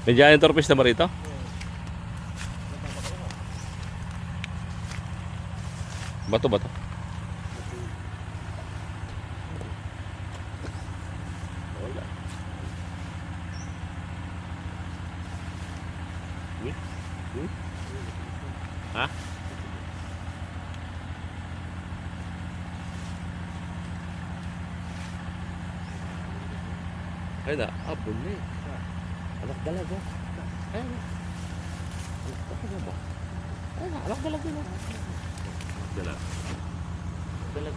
May janitor fish na ba rito? Bato ba to? Wala. Ha? Ay na, buli. Anak dalaga. Ay na. Ano ba? Ay na, anak dalaga na. Dalag. Dalag.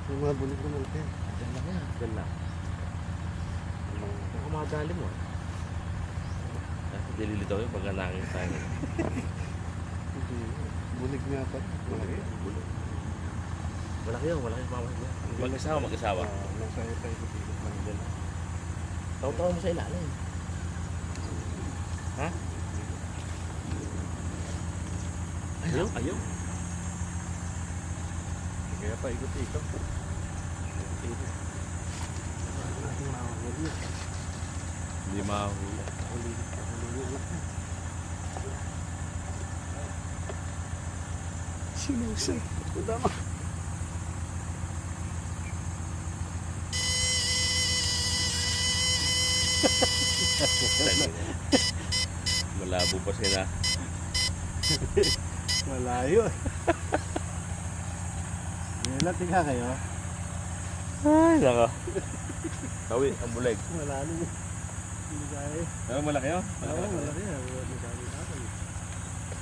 Yung mga bulig naman ito. Diyan lang yan. Diyan lang. Baka madali mo. Dililitaw yun pagka nakikita tayo. Bulig nga pa. Malaki. Bulig. Malaki yun. Malaki yung pamahal niya. Mag-isawa, mag-isawa. Nasa tayo ikot lang din. Taw-taw mo sa ilalim. Ha? Ayaw? Ayaw? Kaya pa ikot-ikot. Hindi mahuli. Huli anak na. Sinusay. Tama. Malabo pa sila. Malayo. Ngayon tingnan kayo. Ay, naka. Tawi, ang buleg. Malalim. Hindi kaya. Oh, malaki yun? Oo, malaki yan. Madami natin.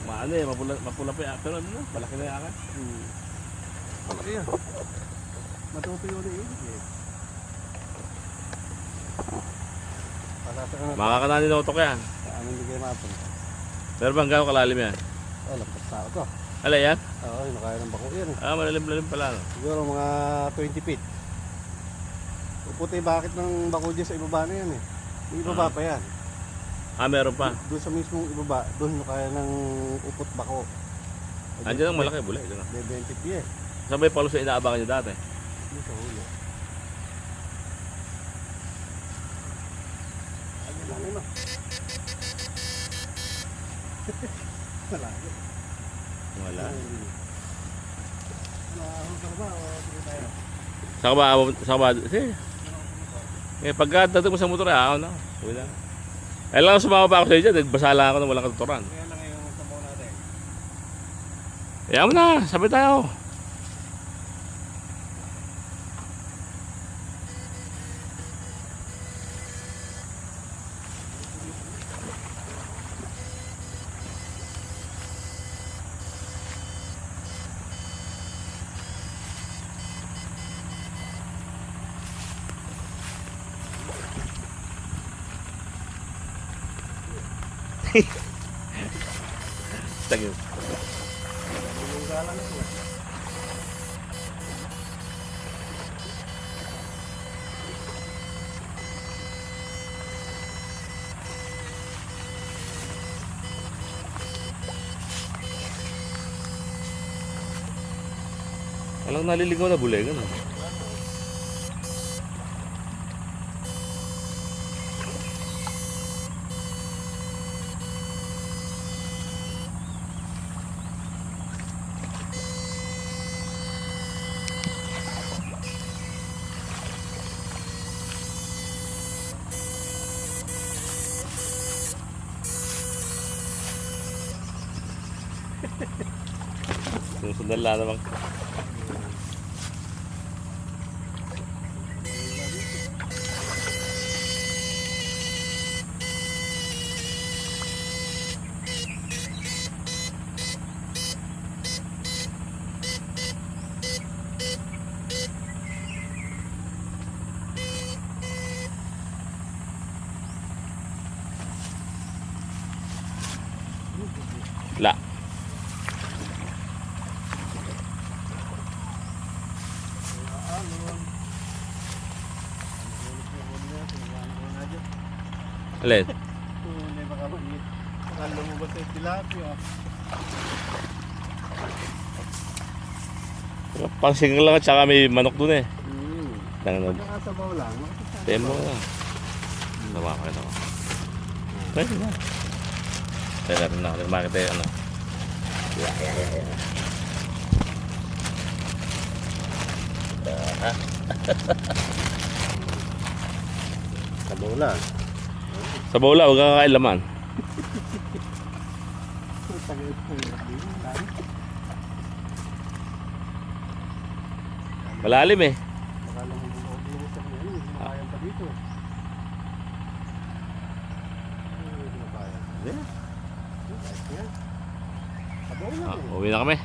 Maano eh, mapula pa yung pero ano na, malaki na yung akin. Malaki yan. Matutuyo na yun. Pasasa ka na. Makakananin na utok yan. Sa amin hindi kayo mapunta. Pero bang gano'ng kalalim yan? Oh, lampas tao to. Alay yan? Oo, yun, nakaya ng bako yan. Malalim-lalim pala. No? Siguro mga 20 feet. Puputi bakit ng bako dyan sa ibaba na yan eh. Yung ibaba pa yan. Meron pa. Doon sa mismong ibaba, doon kaya ng upot bako. Andiyan ang malaki, buleg. Ano? May 20 feet eh. Sabay palo sa inaabangan nyo dati. Hindi sa huli. Ano lang yun ah. Malayo. Wala. Nakahulog ka na ba o tuloy tayo? Saka ba? Sige. Eh, pagka dating mo sa motor, ako na. Uwi na. Eh lang sumama pa ako sa iyo dyan, nagbasa lang ako ng walang katuturan. Kaya lang yung sabaw natin. Ayaw mo na, sabay tayo. Tagil. Yung gala na sila. Walang naliligaw na buleg. Ano? Susundan lang naman. La. Alin? Hindi makamagit. Baka lumabas sa tilapia. Pang single lang at saka may manok dun eh. Hmm. Nang Pagkakasabaw lang, makasasama. Demo na. Tama ka ito. Pwede na. Pwede rin na. Bakit tayo ano? Sa bola. Sa bola, huwag kang kakain laman. Malalim eh. Baka lang mag-uusap na yun. Makayan pa dito. Hindi na kaya. Hindi. Yan. Sa bola eh. Uwi na kami.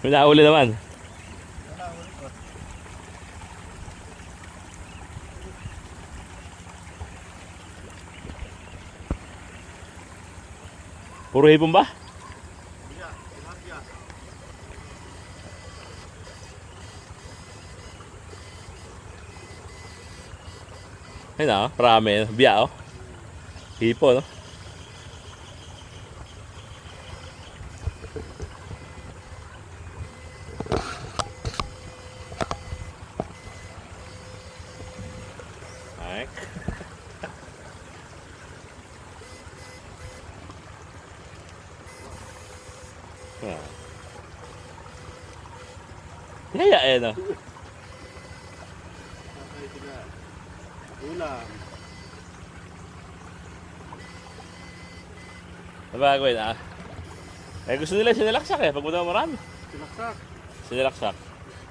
May nahuli naman. Puro hipon ba? Ayun na, marami. Biya, oh. Hipo, no? Ay. Kaya eh, no? Nakay sila. Ulam. Ano ba gawin, ah? Eh, gusto nila sinilaksak eh. Pag mo marami. Sinaksak. Sinilaksak.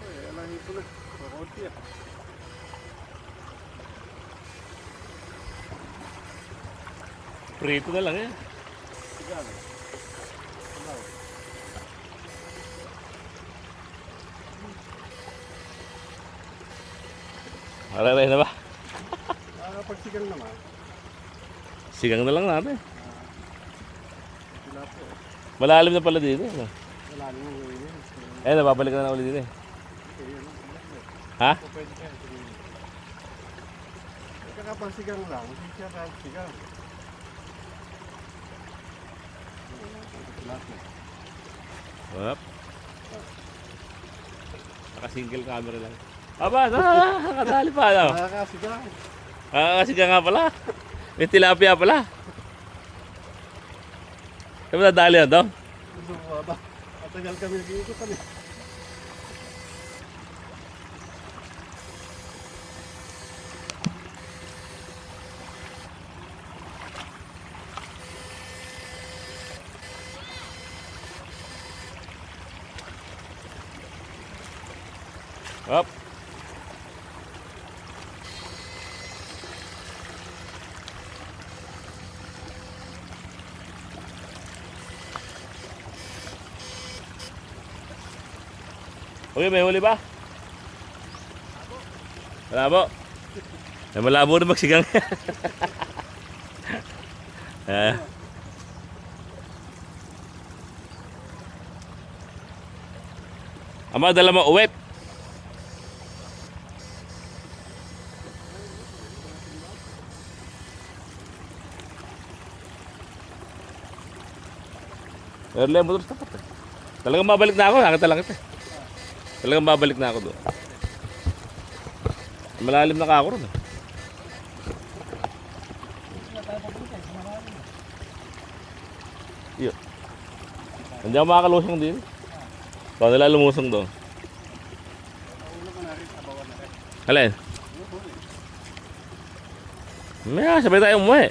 Ay, alahin ko na. Pakunti ah. Prito na lang eh. Sigal. Alaw. Mararay na ba? Pagsigal naman. Sigang na lang natin. Sila po. Malalim na pala dito. No? Wala nang gawin yun. Eh, nababalik na ulit dito eh. Okay, yun. Ha? O, pwede kayo. Kakapagsigang lang. Hindi siya kakasigang. Wap. Naka-single camera lang. Aba, nakadali pa ano? Nakakasigang. Nakakasiga nga pala. May tilapia pala. Sabi na dali na to? Gusto mo ba? Matagal kami nag-iikot kami. Up. Okay, may huli ba? Malabo. May malabo na magsigang. Eh. Ama, dala mo uwet. Early ang motor tapat eh. Talagang babalik na ako, nakita lang ito eh. Talagang babalik na ako doon. Malalim na ka ako ron eh. Iyo. Hindi ako makakalusong din. Kung nila lumusong doon. Alin? Maya, sabay tayo umuwi.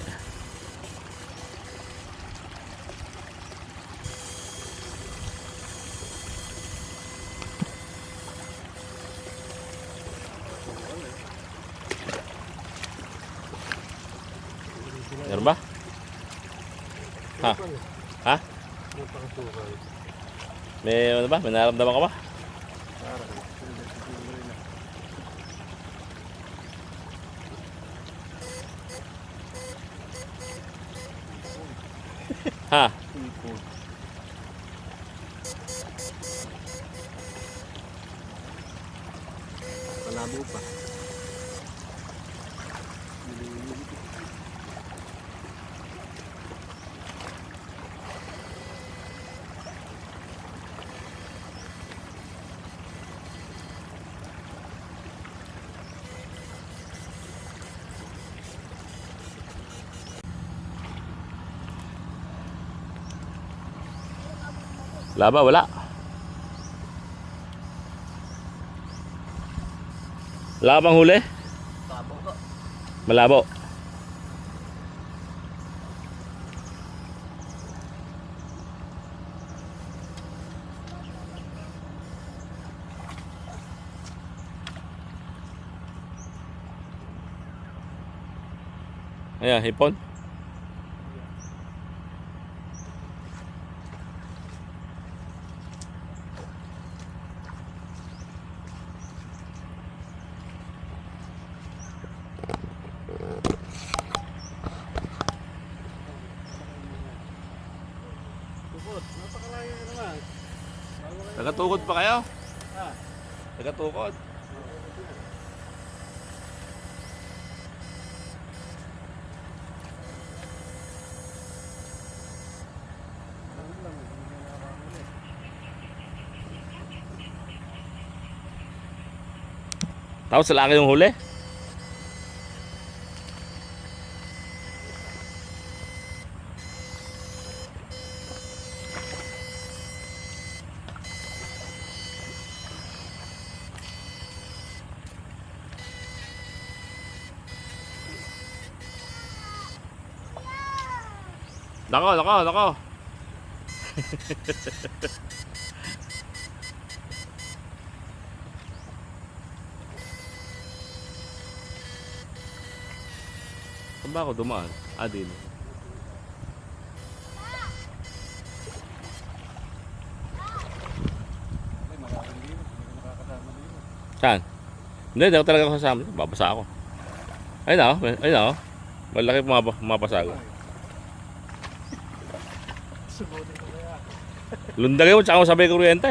Meron ba? Ha? Ha? May ano ba? May naramdaman ka ba? Ha? Malabo pa. Laba, wala. Wala ka pang huli? Tabo ko. Malabo. Ayan, hipon. Tukot, napakalayo na naman. Nagatukod pa kayo? Ah, Nagatukod. ano lang, hindi na nakakahuli. Tapos sa laki yung huli. Nako, nako, nako. Saan ba ako dumaan? Adil. Ay, maraming limot, hindi ko nakakasama dito. Saan? Hindi ako talaga kasama. Babasa ako. Ayun na, ayun na. Malaki pumapasa ako. Subutin ko kaya. Lundag mo, tsaka mo sabay kuryente.